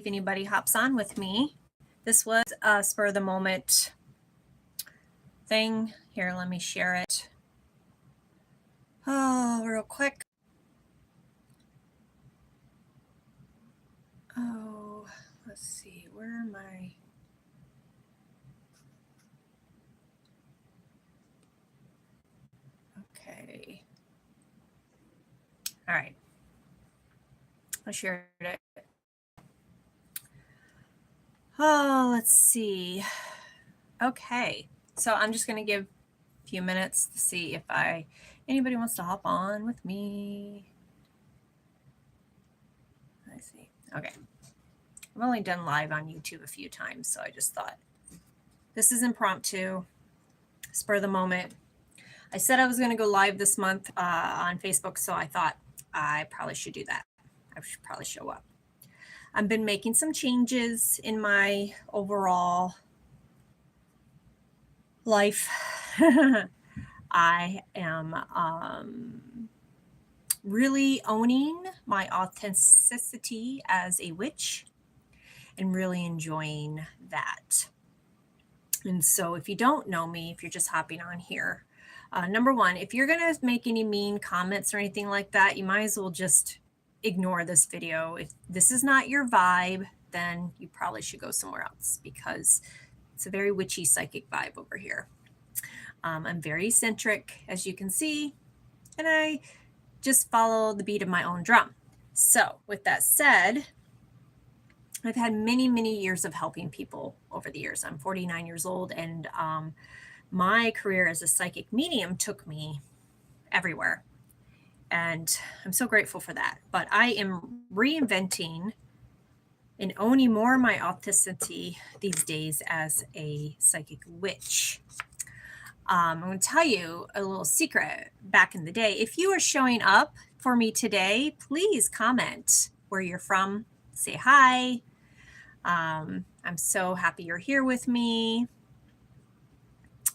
if anybody hops on with me. This was a spur of the moment thing. Here, let me share it. Oh, real quick. Oh, let's see, where am I? Okay. All right. I shared it. Oh, let's see. Okay. So I'm just going to give a few minutes to see if anybody wants to hop on with me. Let's see. Okay. I've only done live on YouTube a few times, so I just thought this is impromptu, spur of the moment. I said I was going to go live this month on Facebook, so I thought I probably should do that. I should probably show up. I've been making some changes in my overall life. I am really owning my authenticity as a witch and really enjoying that. And so if you don't know me, if you're just hopping on here, number one, if you're going to make any mean comments or anything like that, you might as well just ignore this video. If this is not your vibe, then you probably should go somewhere else because it's a very witchy psychic vibe over here. I'm very eccentric, as you can see, and I just follow the beat of my own drum. So with that said, I've had many, many years of helping people over the years. I'm 49 years old, and my career as a psychic medium took me everywhere. And I'm so grateful for that. But I am reinventing and owning more of my authenticity these days as a psychic witch. I'm going to tell you a little secret back in the day. If you are showing up for me today, please comment where you're from. Say hi. I'm so happy you're here with me.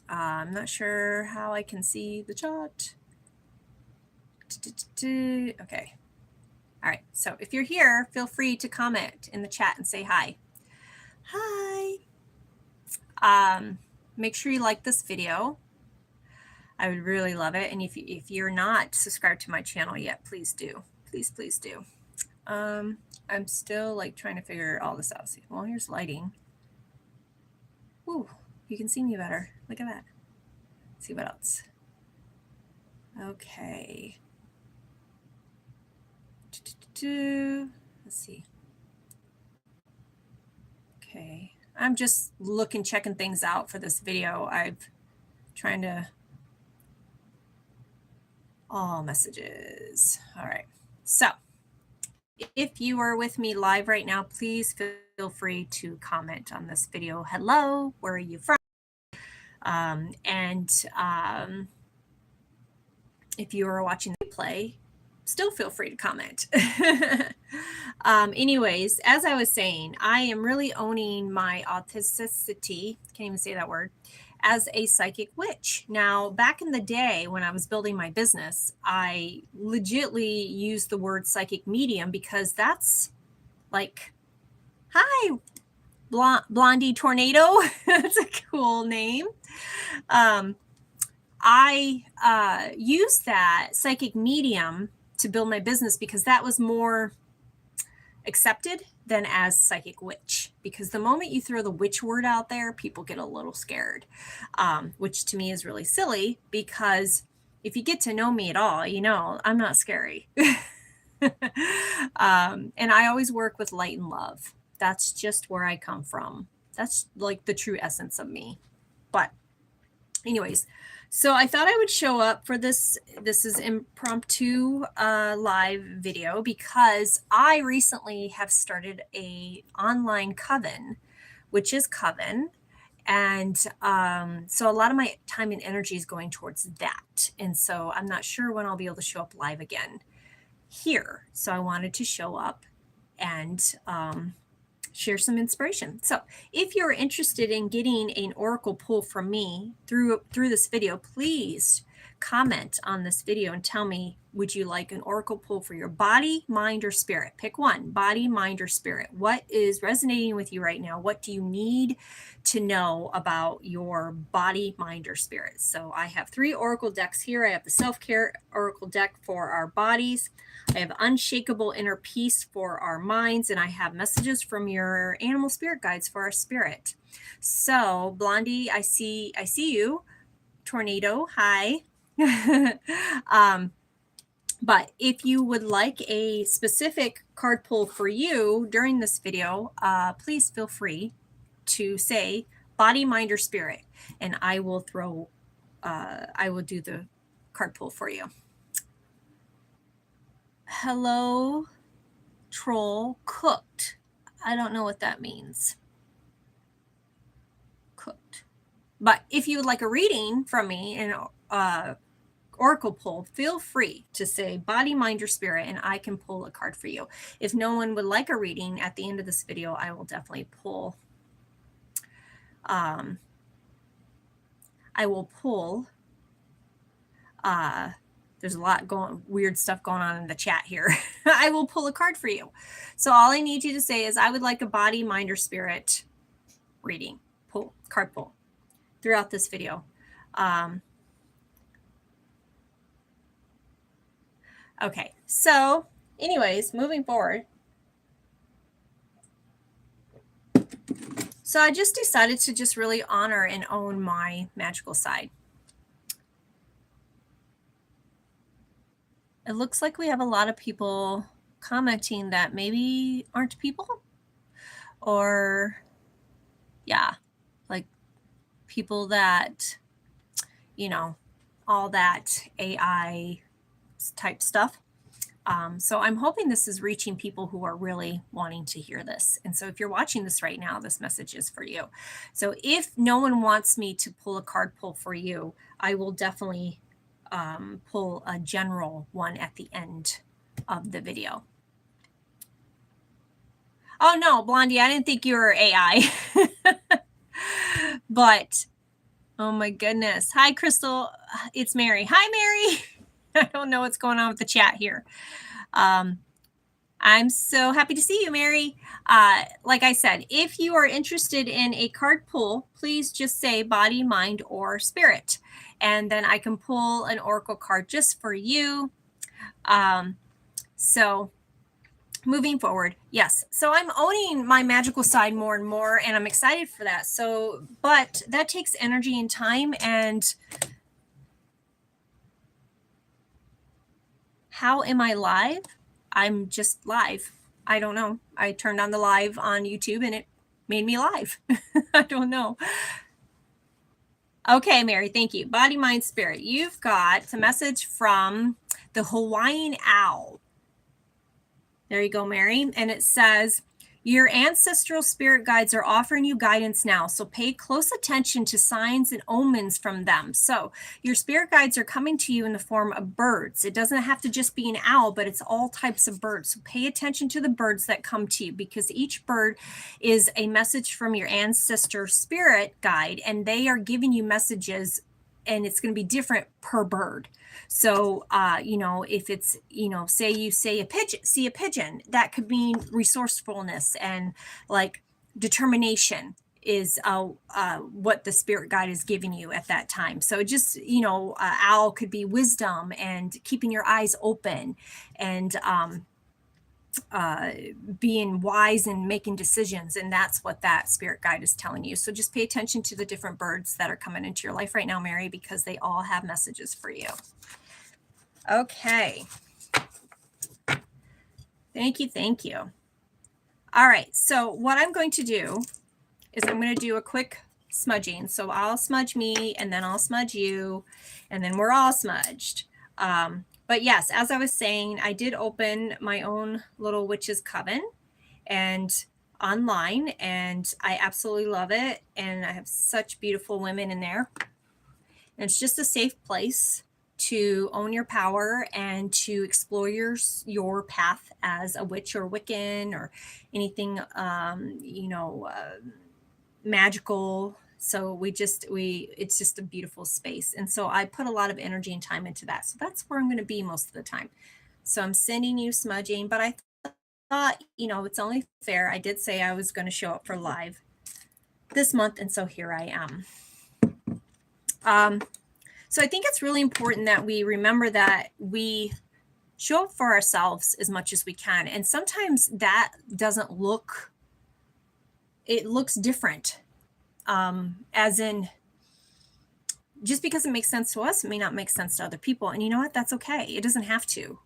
I'm not sure how I can see the chat. Okay. All right. So if you're here, feel free to comment in the chat and say hi. Hi. Make sure you like this video. I would really love it. And if you're not subscribed to my channel yet, please do. Please do. I'm still like trying to figure all this out. Well, here's lighting. Ooh, you can see me better. Look at that. Let's see what else. Okay. Let's see. Okay. I'm just checking things out for this video. I'm trying to all messages. All right. So if you are with me live right now, please feel free to comment on this video. Hello, where are you from? If you are watching the replay, still feel free to comment. Anyways, as I was saying, I am really owning my authenticity, can't even say that word, as a psychic witch. Now, back in the day when I was building my business, I legitly used the word psychic medium because that's like, hi, Blondie Tornado. That's a cool name. I used that psychic medium to build my business because that was more accepted than as psychic witch, because the moment you throw the witch word out there, people get a little scared, which to me is really silly, because if you get to know me at all, you know I'm not scary. And I always work with light and love. That's just where I come from. That's like the true essence of me. But anyways, so I thought I would show up for this. This is impromptu live video because I recently have started a online coven, which is coven. And so a lot of my time and energy is going towards that. And so I'm not sure when I'll be able to show up live again here. So I wanted to show up and share some inspiration. So if you're interested in getting an oracle pull from me through this video, please comment on this video and tell me, would you like an oracle pull for your body, mind, or spirit? Pick one, body, mind, or spirit. What is resonating with you right now? What do you need to know about your body, mind, or spirit? So I have 3 oracle decks here. I have the self-care oracle deck for our bodies. I have unshakable inner peace for our minds, and I have messages from your animal spirit guides for our spirit. So Blondie, I see you. Tornado, hi. But if you would like a specific card pull for you during this video, please feel free to say body, mind, or spirit, and I will do the card pull for you. Hello, troll, cooked. I don't know what that means. Cooked. But if you would like a reading from me and oracle pull, feel free to say body, mind, or spirit, and I can pull a card for you. If no one would like a reading at the end of this video, I will definitely pull. I will pull. There's a lot weird stuff going on in the chat here. I will pull a card for you. So all I need you to say is I would like a body, mind, or spirit reading, card pull throughout this video. Okay, so anyways, moving forward. So I just decided to just really honor and own my magical side. It looks like we have a lot of people commenting that maybe aren't people, or yeah, like people that, you know, all that AI type stuff. So I'm hoping this is reaching people who are really wanting to hear this. And so if you're watching this right now, this message is for you. So if no one wants me to pull a card pull for you, I will definitely pull a general one at the end of the video. Oh no, Blondie, I didn't think you were AI. But oh my goodness. Hi, Crystal. It's Mary. Hi, Mary. I don't know what's going on with the chat here. I'm so happy to see you, Mary. Like I said, if you are interested in a card pull, please just say body, mind, or spirit. And then I can pull an oracle card just for you. So moving forward, yes. So I'm owning my magical side more and more, and I'm excited for that. So, but that takes energy and time. And how am I live? I'm just live. I don't know. I turned on the live on YouTube and it made me live. I don't know. Okay, Mary, thank you. Body, mind, spirit. You've got a message from the Hawaiian owl. There you go, Mary. And it says, your ancestral spirit guides are offering you guidance now, so pay close attention to signs and omens from them. So your spirit guides are coming to you in the form of birds. It doesn't have to just be an owl, but it's all types of birds. So pay attention to the birds that come to you, because each bird is a message from your ancestor spirit guide, and they are giving you messages, and it's going to be different per bird. So, you know, if it's, you know, say you see a pigeon, that could mean resourcefulness and like determination is what the spirit guide is giving you at that time. So just, you know, owl could be wisdom and keeping your eyes open and being wise and making decisions. And that's what that spirit guide is telling you. So just pay attention to the different birds that are coming into your life right now, Mary, because they all have messages for you. Okay. Thank you. Thank you. All right. So what I'm going to do is I'm going to do a quick smudging. So I'll smudge me and then I'll smudge you and then we're all smudged. But yes, as I was saying, I did open my own little witch's coven and online, and I absolutely love it. And I have such beautiful women in there. And it's just a safe place to own your power and to explore your path as a witch or Wiccan or anything, you know, magical. So it's just a beautiful space. And so I put a lot of energy and time into that. So that's where I'm going to be most of the time. So I'm sending you smudging, but I thought, it's only fair. I did say I was going to show up for live this month. And so here I am. So I think it's really important that we remember that we show up for ourselves as much as we can. And sometimes that doesn't look, it looks different. As in, just because it makes sense to us, it may not make sense to other people. And you know what? That's okay. It doesn't have to.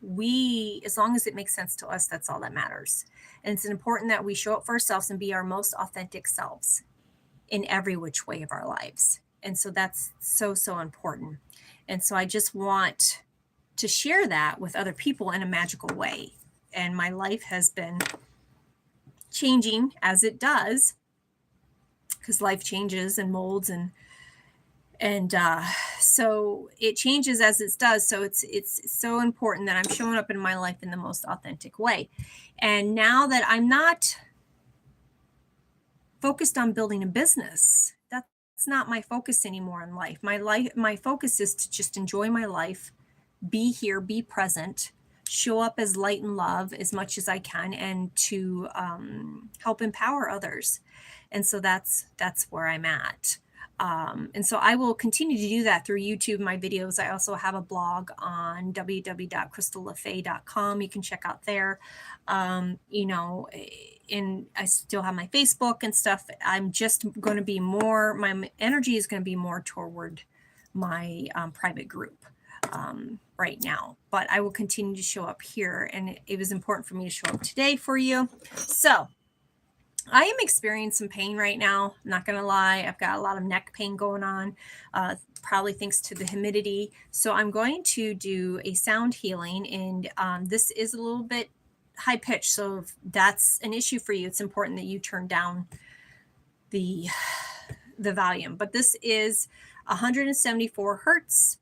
As long as it makes sense to us, that's all that matters. And it's important that we show up for ourselves and be our most authentic selves in every which way of our lives. And so that's so, so important. And so I just want to share that with other people in a magical way. And my life has been changing as it does, because life changes and molds and so it changes as it does. So it's so important that I'm showing up in my life in the most authentic way. And now that I'm not focused on building a business, that's not my focus anymore in life. My focus is to just enjoy my life, be here, be present, show up as light and love as much as I can, and to help empower others. And so that's where I'm at. And so I will continue to do that through YouTube, my videos. I also have a blog on www.crystallafay.com. You can check out there. And I still have my Facebook and stuff. I'm just going to be more, my energy is going to be more toward my private group right now. But I will continue to show up here. And it was important for me to show up today for you. So I am experiencing some pain right now. I'm not going to lie. I've got a lot of neck pain going on, probably thanks to the humidity. So I'm going to do a sound healing. And this is a little bit high pitched. So if that's an issue for you, it's important that you turn down the volume. But this is 174 hertz.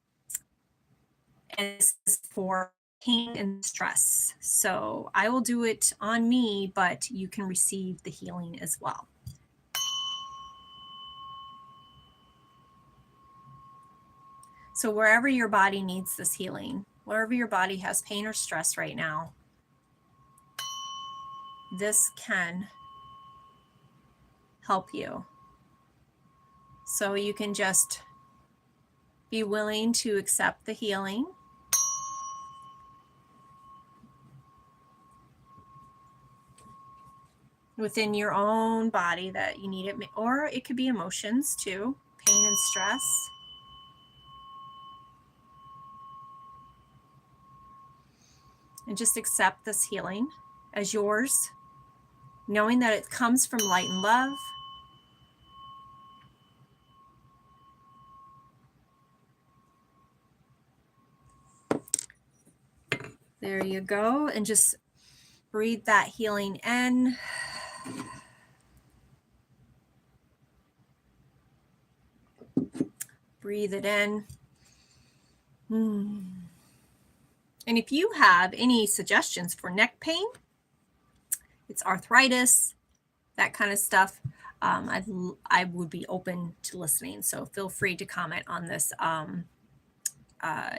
And this is for pain and stress. So I will do it on me, but you can receive the healing as well. So wherever your body needs this healing, wherever your body has pain or stress right now, this can help you. So you can just be willing to accept the healing. Within your own body that you need it, or it could be emotions too, pain and stress. And just accept this healing as yours, knowing that it comes from light and love. There you go. And just breathe that healing in. Breathe it in. And if you have any suggestions for neck pain, it's arthritis, that kind of stuff, I would be open to listening. So feel free to comment on this.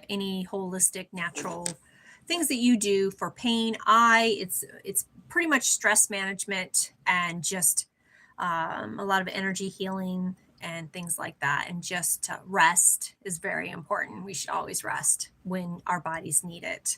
Any holistic, natural things that you do for pain. It's pretty much stress management and just a lot of energy healing and things like that. And just rest is very important. We should always rest when our bodies need it.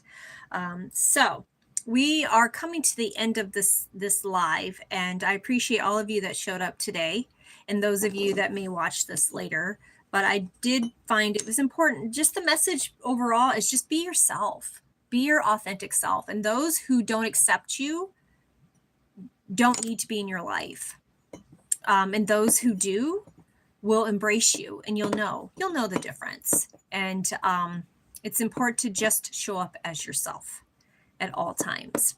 So we are coming to the end of this live, and I appreciate all of you that showed up today and those of you that may watch this later. But I did find it was important. Just the message overall is just be yourself, be your authentic self. And those who don't accept you don't need to be in your life. And those who do will embrace you, and you'll know the difference. And it's important to just show up as yourself at all times.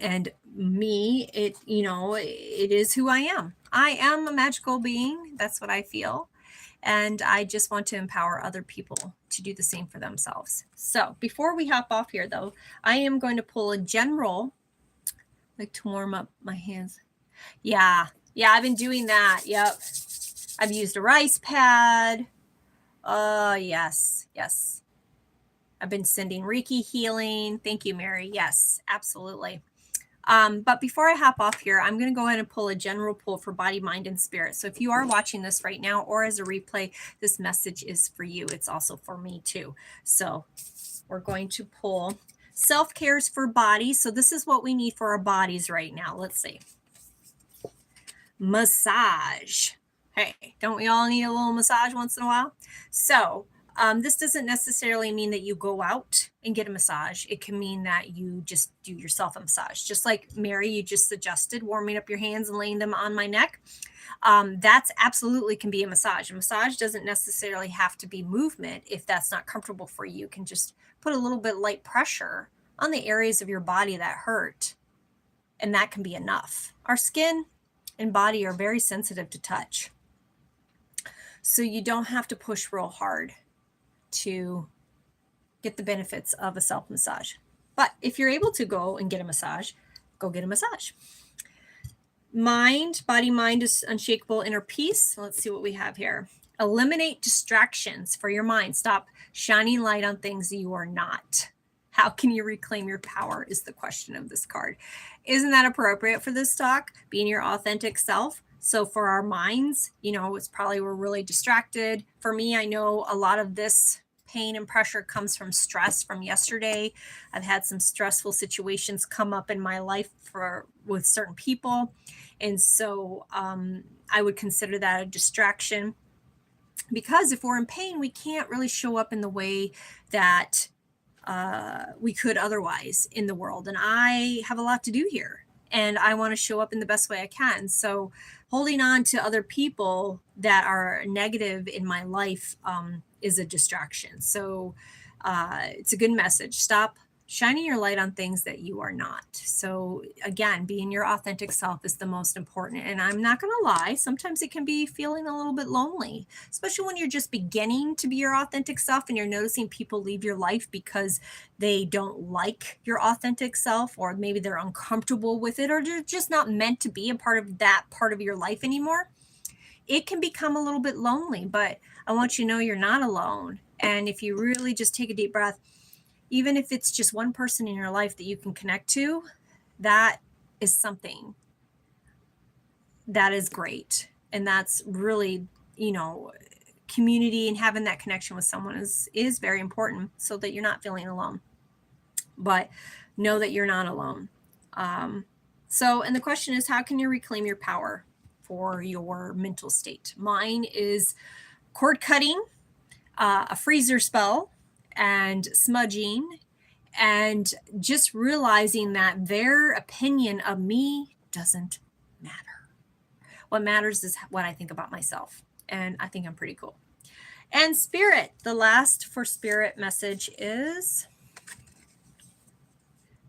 And me, it is who I am. I am a magical being. That's what I feel. And I just want to empower other people to do the same for themselves. So before we hop off here, though, I am going to pull a general, like to warm up my hands. Yeah, I've been doing that. Yep. I've used a rice pad. Yes, yes. I've been sending Reiki healing. Thank you, Mary. Yes, absolutely. But before I hop off here, I'm going to go ahead and pull a general pull for body, mind, and spirit. So if you are watching this right now or as a replay, this message is for you. It's also for me too. So we're going to pull self-care is for body. So this is what we need for our bodies right now. Let's see. Massage. Hey, don't we all need a little massage once in a while? So this doesn't necessarily mean that you go out and get a massage. It can mean that you just do yourself a massage. Just like Mary, you just suggested, warming up your hands and laying them on my neck. That's absolutely can be a massage. A massage doesn't necessarily have to be movement. If that's not comfortable for you, you can just put a little bit light pressure on the areas of your body that hurt. And that can be enough. Our skin and body are very sensitive to touch. So you don't have to push real hard to get the benefits of a self massage. But if you're able to go and get a massage, go get a massage. Mind, body, mind is unshakable inner peace. Let's see what we have here. Eliminate distractions for your mind. Stop shining light on things you are not. How can you reclaim your power is the question of this card. Isn't that appropriate for this talk? Being your authentic self. So for our minds, it's probably we're really distracted. For me, I know a lot of this pain and pressure comes from stress from yesterday. I've had some stressful situations come up in my life with certain people. And so I would consider that a distraction, because if we're in pain, we can't really show up in the way that we could otherwise in the world. And I have a lot to do here, and I want to show up in the best way I can. So holding on to other people that are negative in my life is a distraction. So it's a good message. Stop shining your light on things that you are not. So again, being your authentic self is the most important. And I'm not going to lie, sometimes it can be feeling a little bit lonely, especially when you're just beginning to be your authentic self and you're noticing people leave your life because they don't like your authentic self, or maybe they're uncomfortable with it, or they're just not meant to be a part of that part of your life anymore. It can become a little bit lonely, but I want you to know you're not alone. And if you really just take a deep breath, even if it's just one person in your life that you can connect to, that is something that is great. And that's really, community and having that connection with someone is very important so that you're not feeling alone. But know that you're not alone. And the question is, how can you reclaim your power for your mental state? Mine is cord cutting, a freezer spell, and smudging, and just realizing that their opinion of me doesn't matter. What matters is what I think about myself, and I think I'm pretty cool. And spirit, the last for spirit message is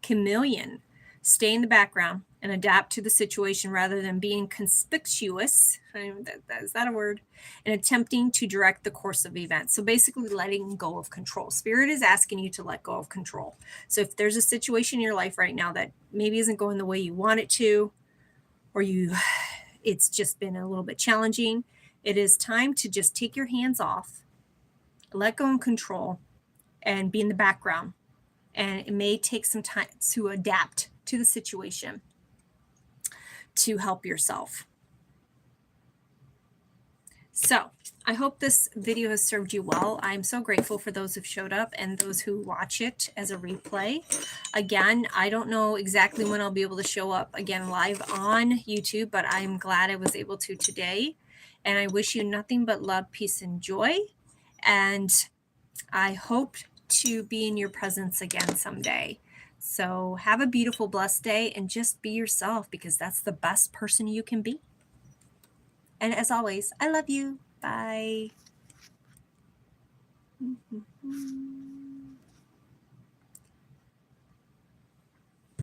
chameleon. Stay in the background and adapt to the situation rather than being conspicuous. Is that a word? And attempting to direct the course of events. So basically letting go of control. Spirit is asking you to let go of control. So if there's a situation in your life right now that maybe isn't going the way you want it to, or it's just been a little bit challenging, it is time to just take your hands off, let go of control, and be in the background. And it may take some time to adapt to the situation to help yourself. So I hope this video has served you well. I'm so grateful for those who've showed up and those who watch it as a replay. Again, I don't know exactly when I'll be able to show up again live on YouTube, but I'm glad I was able to today. And I wish you nothing but love, peace, and joy. And I hope to be in your presence again someday. So have a beautiful, blessed day, and just be yourself, because that's the best person you can be. And as always, I love you. Bye.